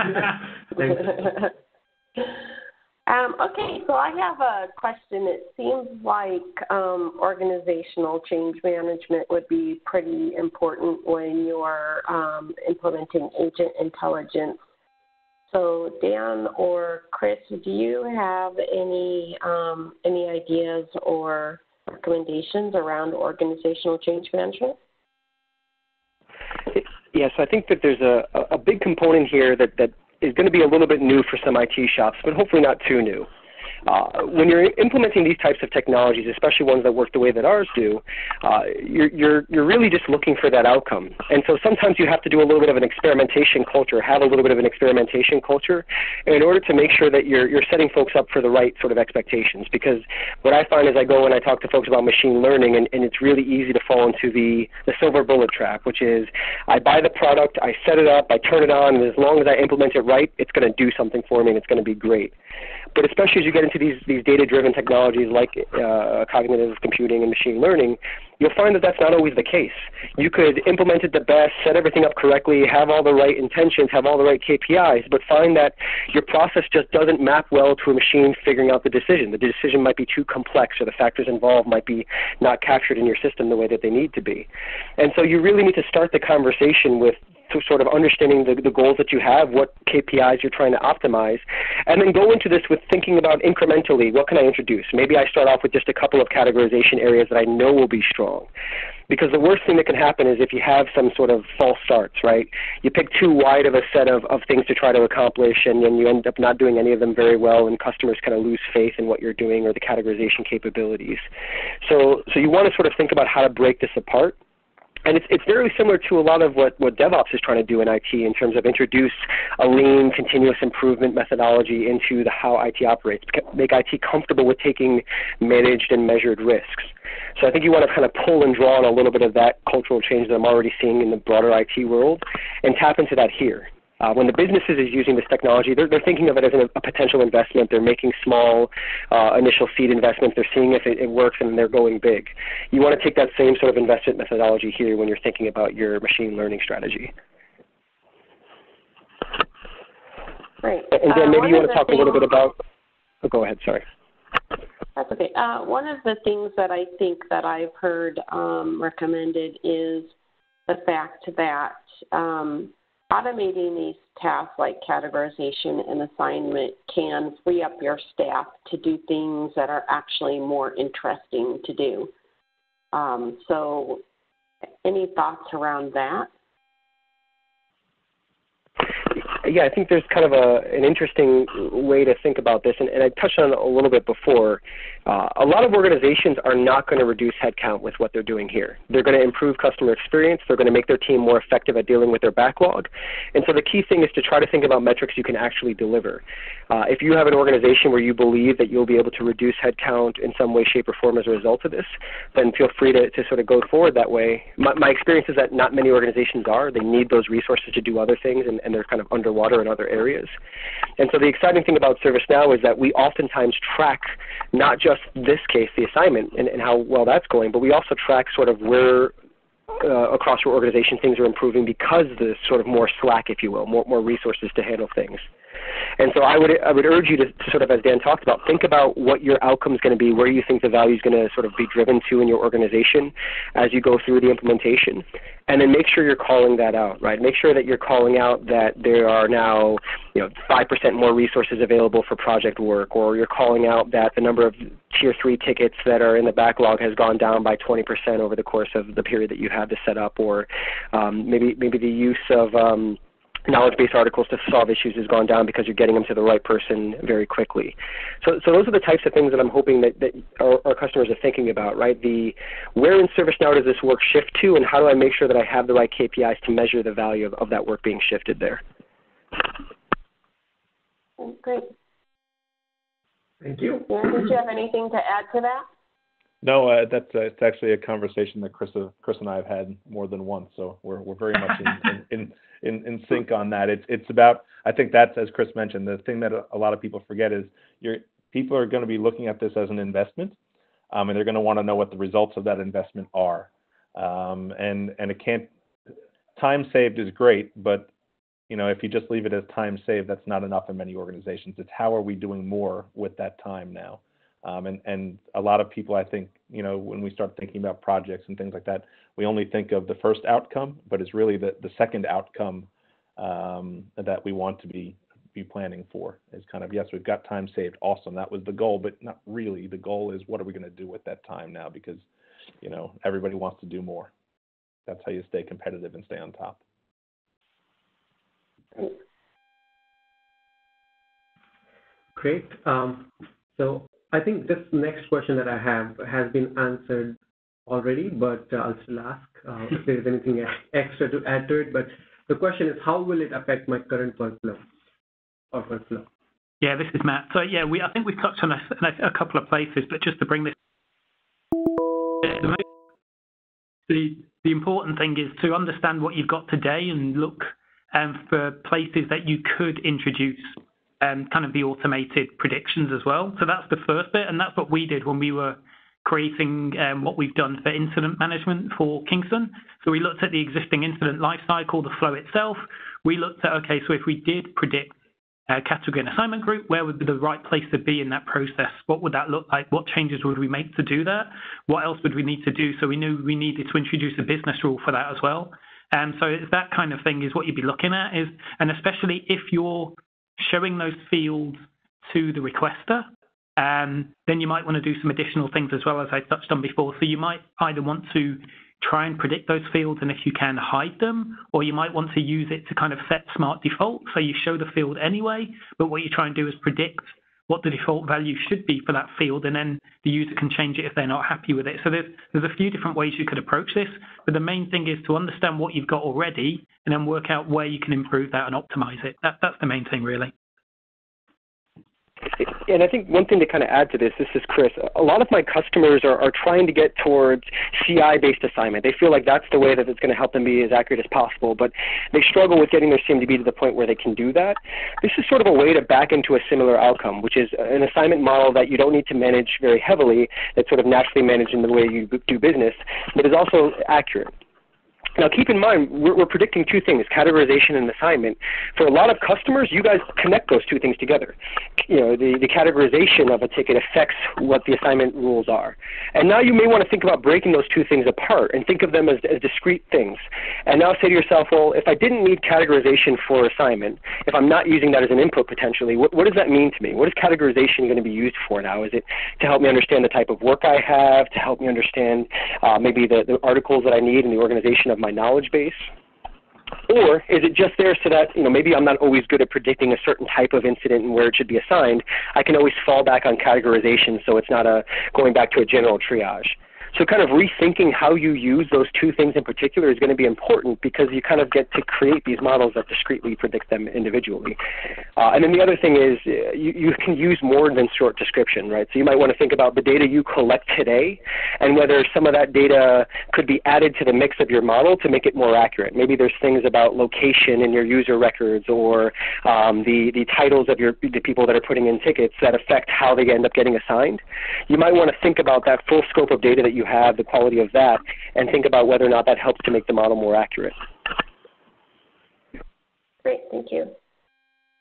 Thanks. Okay, so I have a question. It seems like organizational change management would be pretty important when you're implementing agent intelligence. So Dan or Chris, do you have any ideas or recommendations around organizational change management? Yes, I think that there's a big component here that is going to be a little bit new for some IT shops, but hopefully not too new. When you're implementing these types of technologies, especially ones that work the way that ours do, you're really just looking for that outcome. And so sometimes you have to do a little bit of an experimentation culture, have a little bit of an experimentation culture in order to make sure that you're setting folks up for the right sort of expectations. Because what I find is I go and I talk to folks about machine learning, and it's really easy to fall into the silver bullet trap, which is I buy the product, I set it up, I turn it on, and as long as I implement it right, it's going to do something for me and it's going to be great. But especially as you get into these data-driven technologies like cognitive computing and machine learning, you'll find that that's not always the case. You could implement it the best, set everything up correctly, have all the right intentions, have all the right KPIs, but find that your process just doesn't map well to a machine figuring out the decision. The decision might be too complex, or the factors involved might be not captured in your system the way that they need to be. And so you really need to start the conversation with sort of understanding the goals that you have, what KPIs you're trying to optimize, and then go into this with thinking about incrementally, what can I introduce? Maybe I start off with just a couple of categorization areas that I know will be strong. Because the worst thing that can happen is if you have some sort of false starts, right? You pick too wide of a set of things to try to accomplish, and then you end up not doing any of them very well, and customers kind of lose faith in what you're doing or the categorization capabilities. So you want to sort of think about how to break this apart. And it's very similar to a lot of what DevOps is trying to do in IT in terms of introduce a lean, continuous improvement methodology into how IT operates, make IT comfortable with taking managed and measured risks. So I think you want to kind of pull and draw on a little bit of that cultural change that I'm already seeing in the broader IT world and tap into that here. When the businesses is using this technology, they're thinking of it as a potential investment. They're making small initial seed investments. They're seeing if it works, and they're going big. You want to take that same sort of investment methodology here when you're thinking about your machine learning strategy. Right. And then maybe you want to talk a little bit about – oh, go ahead, sorry. That's okay. One of the things that I think that I've heard recommended is the fact that automating these tasks like categorization and assignment can free up your staff to do things that are actually more interesting to do. So any thoughts around that? Yeah, I think there's kind of an interesting way to think about this, and I touched on it a little bit before. A lot of organizations are not going to reduce headcount with what they're doing here. They're going to improve customer experience. They're going to make their team more effective at dealing with their backlog. And so the key thing is to try to think about metrics you can actually deliver. If you have an organization where you believe that you'll be able to reduce headcount in some way, shape, or form as a result of this, then feel free to sort of go forward that way. My experience is that not many organizations are. They need those resources to do other things, and they're kind of underwater in other areas. And so the exciting thing about ServiceNow is that we oftentimes track not just this case, the assignment, and how well that's going, but we also track sort of where across your organization things are improving because there's sort of more slack, if you will, more resources to handle things. And so I would urge you to sort of, as Dan talked about, think about what your outcome is going to be, where you think the value is going to sort of be driven to in your organization as you go through the implementation. And then make sure you're calling that out, right? Make sure that you're calling out that there are now 5% more resources available for project work, or you're calling out that the number of Tier 3 tickets that are in the backlog has gone down by 20% over the course of the period that you had this set up, or maybe the use of knowledge-based articles to solve issues has gone down because you're getting them to the right person very quickly. So those are the types of things that I'm hoping that our customers are thinking about, right? Where in ServiceNow does this work shift to, and how do I make sure that I have the right KPIs to measure the value of that work being shifted there? Great. Thank you. Dan, did you have anything to add to that? No, it's actually a conversation that Chris and I have had more than once, so we're very much in sync on that. It's about, I think that's, as Chris mentioned, the thing that a lot of people forget is people are going to be looking at this as an investment, and they're going to want to know what the results of that investment are. And it can't, time saved is great, but if you just leave it as time saved, that's not enough in many organizations. It's how are we doing more with that time now? And a lot of people, I think, when we start thinking about projects and things like that, we only think of the first outcome, but it's really the second outcome that we want to be planning for. Is kind of, yes, we've got time saved, awesome, that was the goal, but not really. The goal is what are we going to do with that time now? Because everybody wants to do more. That's how you stay competitive and stay on top. Great. So I think this next question that I have has been answered already, but I'll still ask if there's anything extra to add to it. But the question is, how will it affect my current workflow or workflow? Yeah, this is Matt. So yeah, I think we've touched on a couple of places, but just to bring this, the important thing is to understand what you've got today and look for places that you could introduce kind of the automated predictions as well. So that's the first bit, and that's what we did when we were creating what we've done for incident management for Kingston. So we looked at the existing incident lifecycle, the flow itself. We looked at, okay, so if we did predict a category and assignment group, where would be the right place to be in that process? What would that look like? What changes would we make to do that? What else would we need to do? So we knew we needed to introduce a business rule for that as well. And so that kind of thing is what you'd be looking at, and especially if you're showing those fields to the requester, then you might want to do some additional things as well, as I touched on before. So you might either want to try and predict those fields, and if you can, hide them, or you might want to use it to kind of set smart default. So you show the field anyway, but what you try and do is predict what the default value should be for that field, and then the user can change it if they're not happy with it. So there's a few different ways you could approach this, but the main thing is to understand what you've got already and then work out where you can improve that and optimize it. That's the main thing, really. And I think one thing to kind of add to this is Chris, a lot of my customers are trying to get towards CI-based assignment. They feel like that's the way that it's going to help them be as accurate as possible, but they struggle with getting their CMDB to the point where they can do that. This is sort of a way to back into a similar outcome, which is an assignment model that you don't need to manage very heavily, that's sort of naturally managed in the way you do business, but is also accurate. Now, keep in mind, we're predicting two things, categorization and assignment. For a lot of customers, you guys connect those two things together. The categorization of a ticket affects what the assignment rules are. And now you may want to think about breaking those two things apart and think of them as discrete things. And now say to yourself, well, if I didn't need categorization for assignment, if I'm not using that as an input potentially, what does that mean to me? What is categorization going to be used for now? Is it to help me understand the type of work I have, to help me understand maybe the articles that I need in the organization of my knowledge base? Or is it just there so that, maybe I'm not always good at predicting a certain type of incident and where it should be assigned? I can always fall back on categorization so it's not going back to a general triage. So kind of rethinking how you use those two things in particular is going to be important because you kind of get to create these models that discretely predict them individually. And then the other thing is you can use more than short description, right? So you might want to think about the data you collect today and whether some of that data could be added to the mix of your model to make it more accurate. Maybe there's things about location in your user records or the titles of the people that are putting in tickets that affect how they end up getting assigned. You might want to think about that full scope of data that you have, the quality of that, and think about whether or not that helps to make the model more accurate. Great, thank you.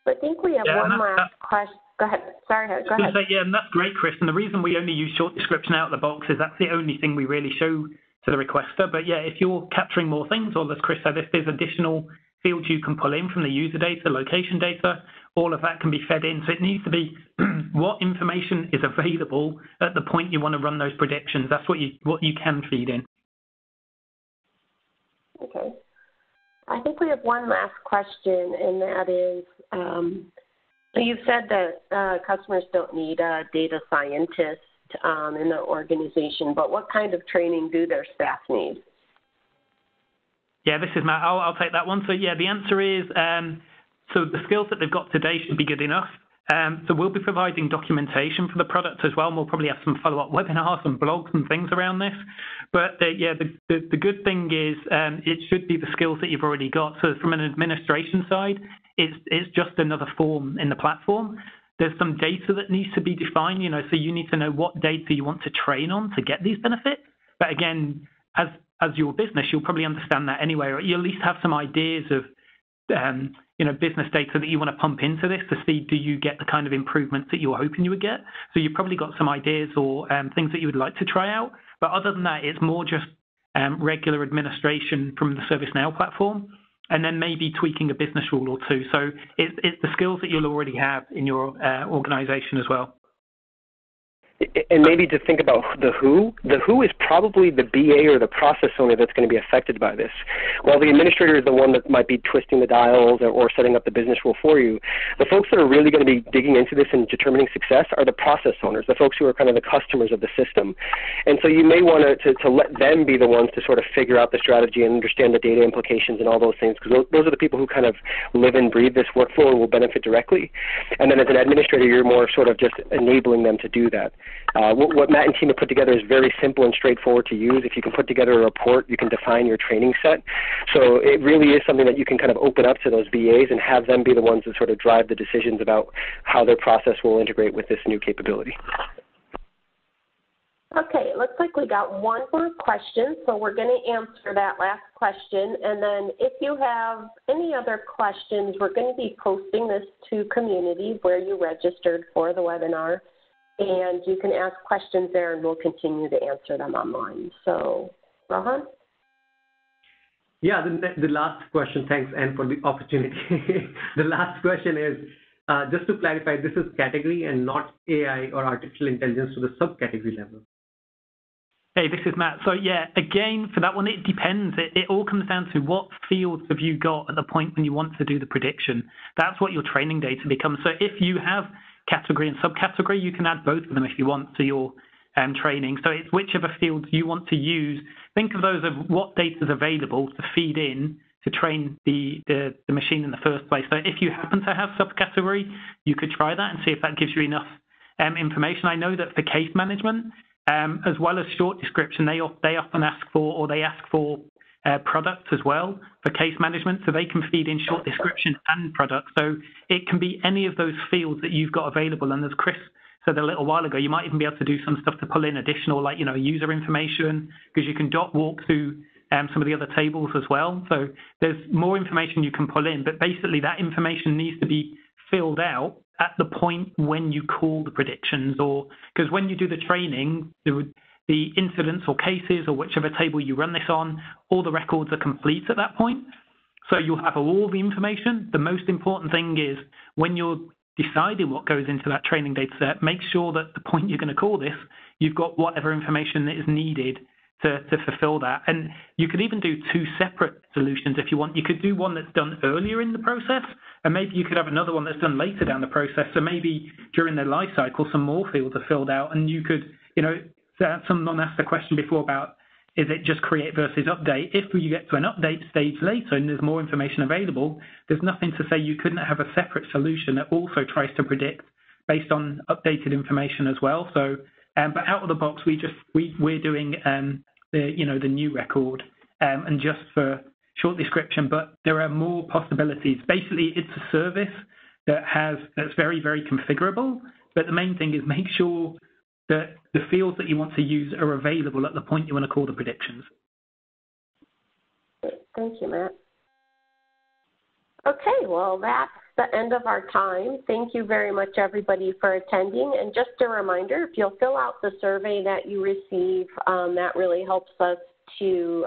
So I think we have one last question. Go ahead. Sorry, go ahead. Yeah, and that's great, Chris. And the reason we only use short description out of the box is that's the only thing we really show to the requester. But yeah, if you're capturing more things, or as Chris said, if there's additional fields you can pull in from the user data, location data, all of that can be fed in. So it needs to be what information is available at the point you want to run those predictions. That's what you can feed in. Okay. I think we have one last question, and that is, so you've said that customers don't need a data scientist in their organization, but what kind of training do their staff need? Yeah, this is Matt. I'll take that one. So yeah, the answer is, so the skills that they've got today should be good enough. So we'll be providing documentation for the product as well, and we'll probably have some follow-up webinars and blogs and things around this. But yeah, the good thing is it should be the skills that you've already got. So from an administration side, it's just another form in the platform. There's some data that needs to be defined, so you need to know what data you want to train on to get these benefits. But again, as your business, you'll probably understand that anyway, or you at least have some ideas of business data that you want to pump into this to see, do you get the kind of improvements that you're hoping you would get? So you've probably got some ideas or things that you would like to try out. But other than that, it's more just regular administration from the ServiceNow platform, and then maybe tweaking a business rule or two. So it's the skills that you'll already have in your organization as well. And maybe to think about the who is probably the BA or the process owner that's going to be affected by this. While the administrator is the one that might be twisting the dials or setting up the business rule for you, the folks that are really going to be digging into this and determining success are the process owners, the folks who are kind of the customers of the system. And so you may want to let them be the ones to sort of figure out the strategy and understand the data implications and all those things, because those are the people who kind of live and breathe this workflow and will benefit directly. And then as an administrator, you're more sort of just enabling them to do that. What Matt and team have put together is very simple and straightforward to use. If you can put together a report, you can define your training set. So it really is something that you can kind of open up to those BAs and have them be the ones that sort of drive the decisions about how their process will integrate with this new capability. Okay, it looks like we got one more question, so we're going to answer that last question. And then if you have any other questions, we're going to be posting this to community where you registered for the webinar. And you can ask questions there, and we'll continue to answer them online. So, Rohan? Yeah, the last question, thanks, Anne, for the opportunity. The last question is, just to clarify, this is category and not AI or artificial intelligence to the subcategory level. Hey, this is Matt. So yeah, again, for that one, it depends. It all comes down to what fields have you got at the point when you want to do the prediction. That's what your training data becomes. So if you have category and subcategory, you can add both of them if you want to your training. So it's whichever fields you want to use. Think of those of what data is available to feed in to train the machine in the first place. So if you happen to have subcategory, you could try that and see if that gives you enough information. I know that for case management, as well as short description, they often ask for products as well for case management, so they can feed in short description and product. So it can be any of those fields that you've got available. And as Chris said a little while ago, you might even be able to do some stuff to pull in additional, like, user information, because you can walk through some of the other tables as well. So there's more information you can pull in, but basically that information needs to be filled out at the point when you call the predictions, or because when you do the training, the incidents or cases or whichever table you run this on, all the records are complete at that point. So you'll have all the information. The most important thing is when you're deciding what goes into that training data set, make sure that the point you're going to call this, you've got whatever information that is needed to fulfill that. And you could even do two separate solutions if you want. You could do one that's done earlier in the process, and maybe you could have another one that's done later down the process. So maybe during the life cycle, some more fields are filled out, and you could, someone asked a question before about, is it just create versus update? If you get to an update stage later and there's more information available, there's nothing to say you couldn't have a separate solution that also tries to predict based on updated information as well. So, but out of the box, we're doing the new record, and just for short description, but there are more possibilities. Basically, it's a service that's very, very configurable, but the main thing is make sure that the fields that you want to use are available at the point you want to call the predictions. Thank you, Matt. Okay, well, that's the end of our time. Thank you very much, everybody, for attending. And just a reminder, if you'll fill out the survey that you receive, that really helps us to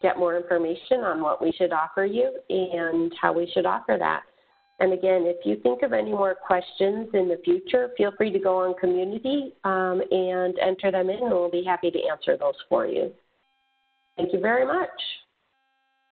get more information on what we should offer you and how we should offer that. And again, if you think of any more questions in the future, feel free to go on community and enter them in, and we'll be happy to answer those for you. Thank you very much.